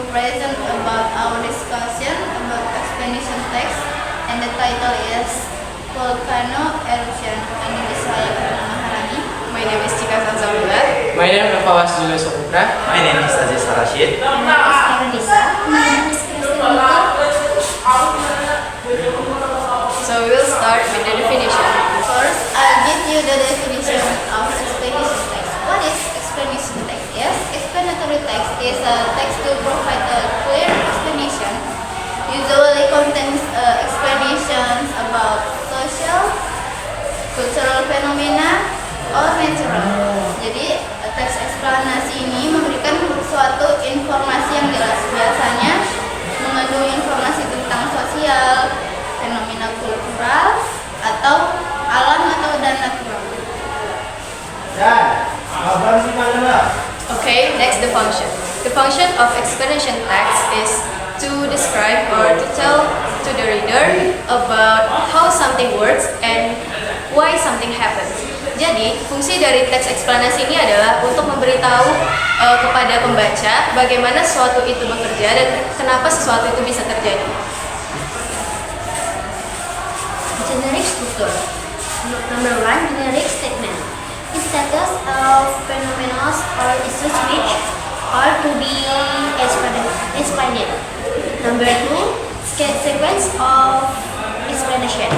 present about our discussion about explanation text, and the title is Volcano Eruption. Ini saya Karna Maharani. My name is Cika Sansaula. My name is Fawas Julius Saputra. My name is Aziz Rashid. My name is Karanisa. My name is So we will start with the definition. First, I'll give you the definition of explanation text. What is explanation text? Yes, explanatory text is a text to provide a clear explanation. Usually contains explanations about social, cultural phenomena, or natural. Jadi teks eksplanasi ini memberikan suatu informasi yang jelas. Biasanya mengandung informasi tentang sosial, fenomena kultural, atau alam atau dan natural. Okay, next the function. The function of explanation text is to describe or to tell to the reader about how something works and why something happens. Jadi, fungsi dari teks eksplanasi ini adalah untuk memberitahu kepada pembaca bagaimana sesuatu itu bekerja dan kenapa sesuatu itu bisa terjadi. Generic structure. Number one, generic statement. It status of phenomena or issues which are to be explained. Number two, sequence of explanation.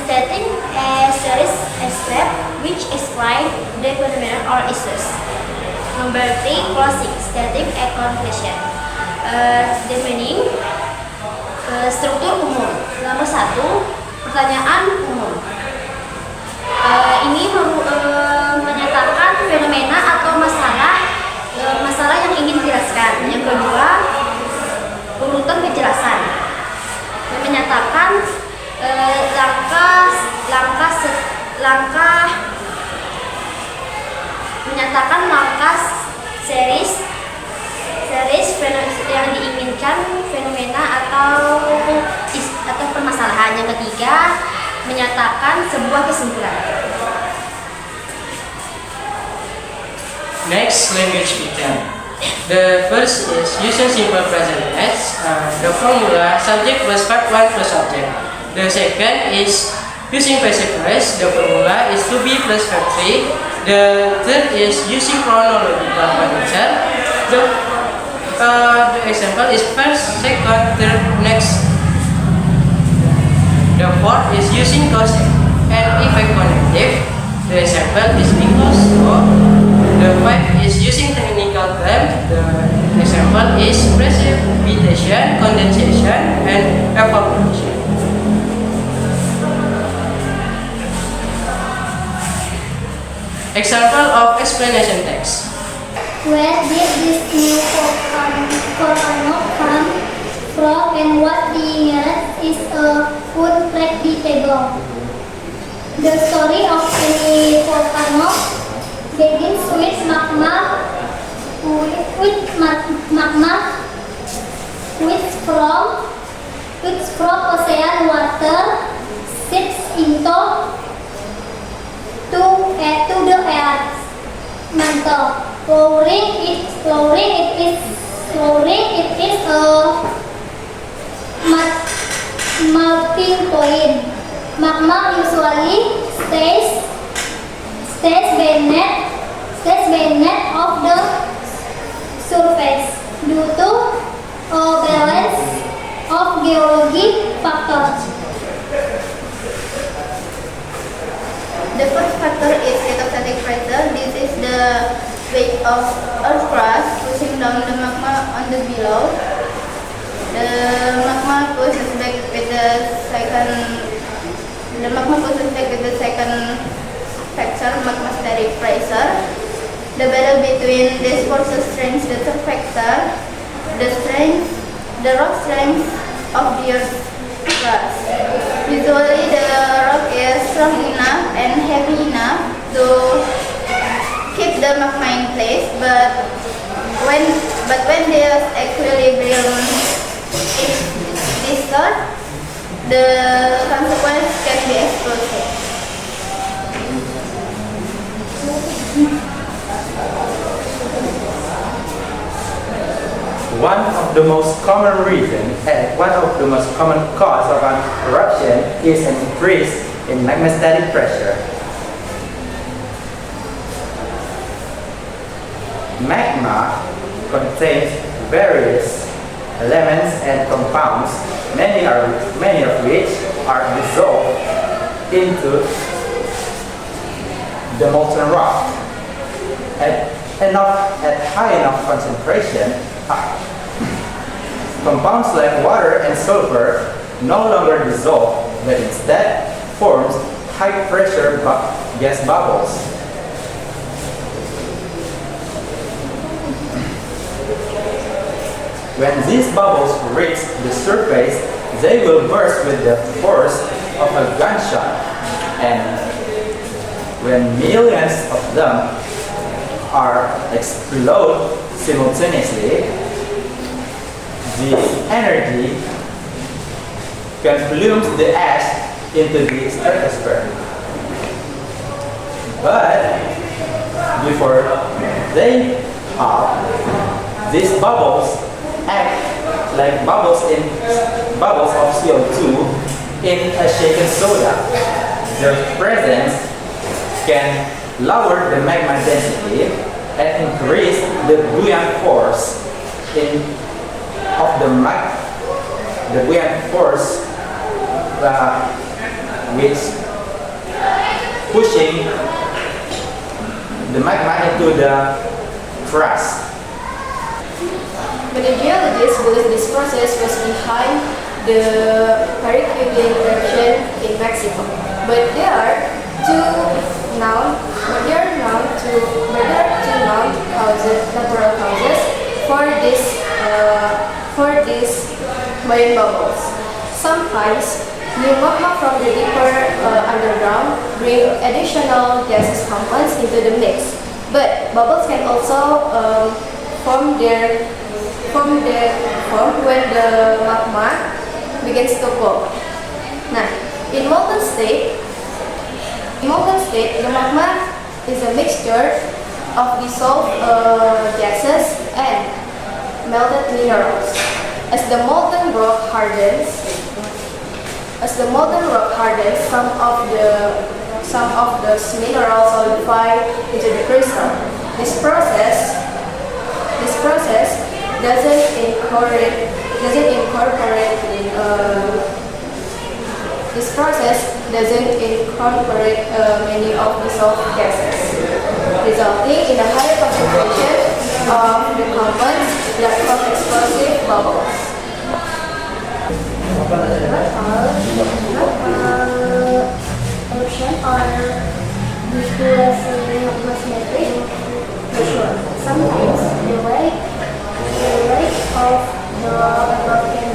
Stating a series of steps which explain the phenomena or issues. Number three, closing. Stating a conclusion. The meaning. Struktur umum. Nomor satu, pertanyaan umum. Ini menyatakan fenomena atau masalah yang ingin dijelaskan. Yang kedua, urutan penjelasan. Menyatakan langkah series yang diinginkan fenomena atau permasalahan. Yang ketiga, menyatakan sebuah kesimpulan. Next, language pattern. The first is using simple present tense. The formula subject plus verb 1 plus object. The second is using passive voice. The formula is to be plus verb 3. The third is using chronological conjunction. The example is first, second, third, next. The fourth is using cause and effect connective. The example is because of. The fifth is using technical term. The example is precipitation, condensation, and evaporation. Example of explanation text. Where did this new volcano come from and what the nearest is unpredictable? The story of any volcano begins with magma, which from ocean water seeps into to the earth mantle. Flowering it is a melting point. Magma usually stays beneath of the surface due to a balance of geologic factors. The first factor is hydrostatic pressure. This is the weight of Earth's crust pushing down the magma on the below. The magma pushes back with the second factor, magmatic pressure. The battle between these forces strengthens the third factor, the rock strength of the Earth's crust. Usually the rock is strong enough and heavy enough to keep the magma in place, but when the equilibrium is disturbed, the consequence can be explosive. One of the most common reasons and one of the most common cause of an eruption is an increase in magmastatic pressure. Magma contains various elements and compounds, many of which are dissolved into the molten rock. At high enough concentration, compounds like water and sulfur no longer dissolve, but instead forms high pressure gas bubbles. When these bubbles reach the surface, they will burst with the force of a gunshot, and when millions of them explode simultaneously, the energy consumes the ash into the stratosphere. But before they pop, these bubbles act like bubbles of CO2 in a shaken soda. Their presence can lower the magma density and increase the buoyant force which pushing the magma into the crust. Many geologists believe this process was behind the Paracuelin eruption in Mexico, but there are now two natural causes for these marine bubbles. Sometimes new magma from the deeper underground bring additional gaseous compounds into the mix, but bubbles can also form when the magma begins to cool. Now, in molten state, the magma is a mixture of dissolved gases and melted minerals. As the molten rock hardens, some of those minerals solidify into the crystal. This process doesn't incorporate many of dissolved gases, resulting in a higher concentration of the compounds that cause explosive bubbles. Eruption or magmatic pressure. Sometimes the rate of the rock can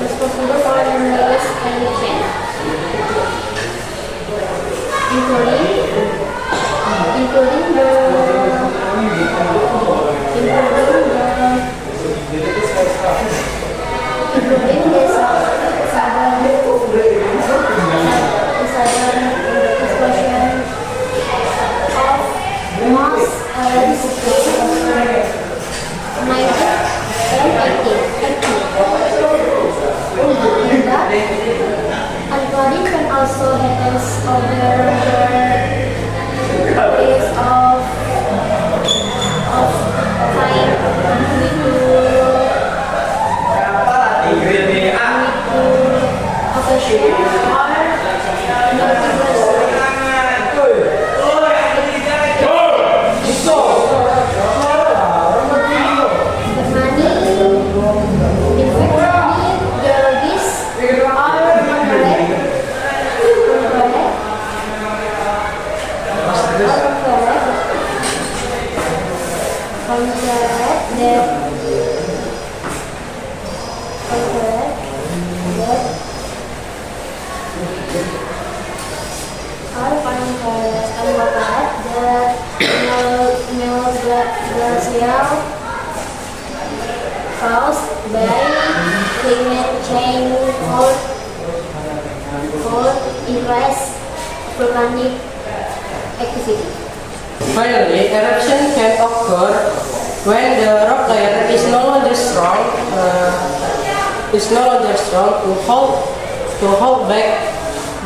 responsible for anomalous condition, including the sudden explosion of mass Unclouding can also happen over the days of time due to caused by climate change or increased volcanic activity. Finally, eruption can occur when the rock layer is no longer strong, to hold back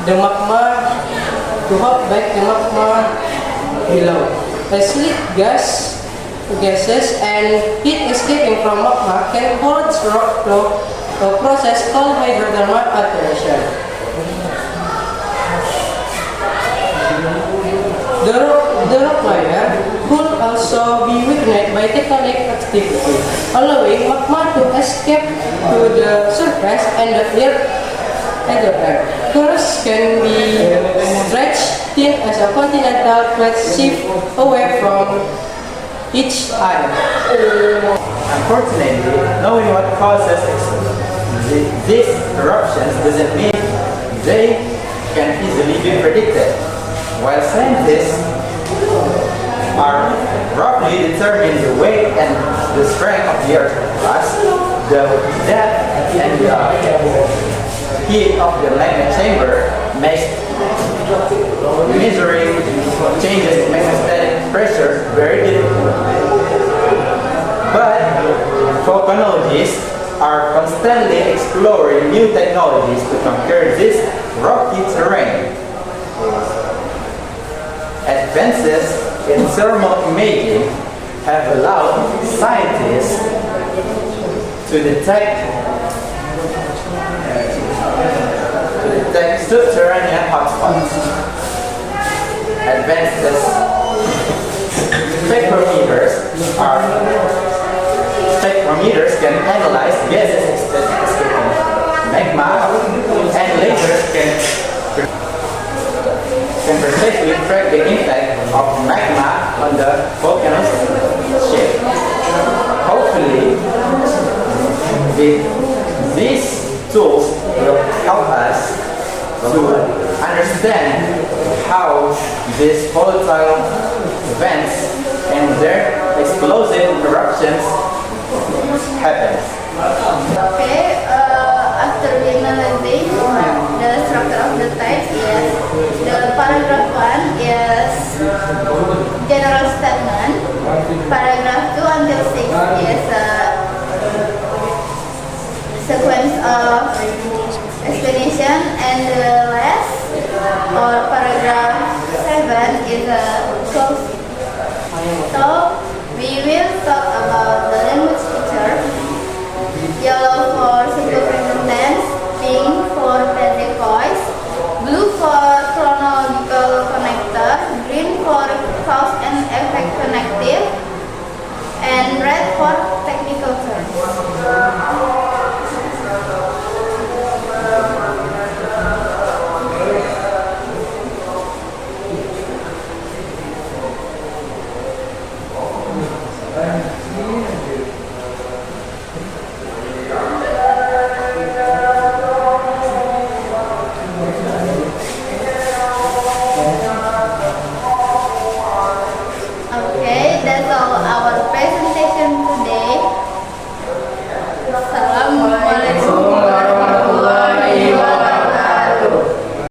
the magma below. As leak gases and heat escaping from magma can cause rock flow, a process called hydrothermal alteration. The rock layer could also be weakened by tectonic activity, allowing magma to escape to the surface and the earth. Currents can be stretched thin as a continental plates shift away from each other. Unfortunately, knowing what causes these eruptions doesn't mean they can easily be predicted. While scientists are roughly determining the weight and the strength of the Earth's crust, the depth and the heat of the magma chamber makes measuring changes in magnetic pressure very difficult. But volcanologists are constantly exploring new technologies to conquer this rocky terrain. Advances in thermal imaging have allowed scientists to detect subterranean hotspots. Advanced spectrometers can analyze gases escaping magma, and lasers can precisely track the impact of magma on the volcano's shape. Hopefully, these tools will help us to understand how these volatile events and their explosive eruptions happen. Okay, after we analyzing the structure of the text, yes, the paragraph 1 is general statement. Paragraph 2 until 6 is a sequence of explanation, and the last or paragraph 7 is a closing. So we will talk about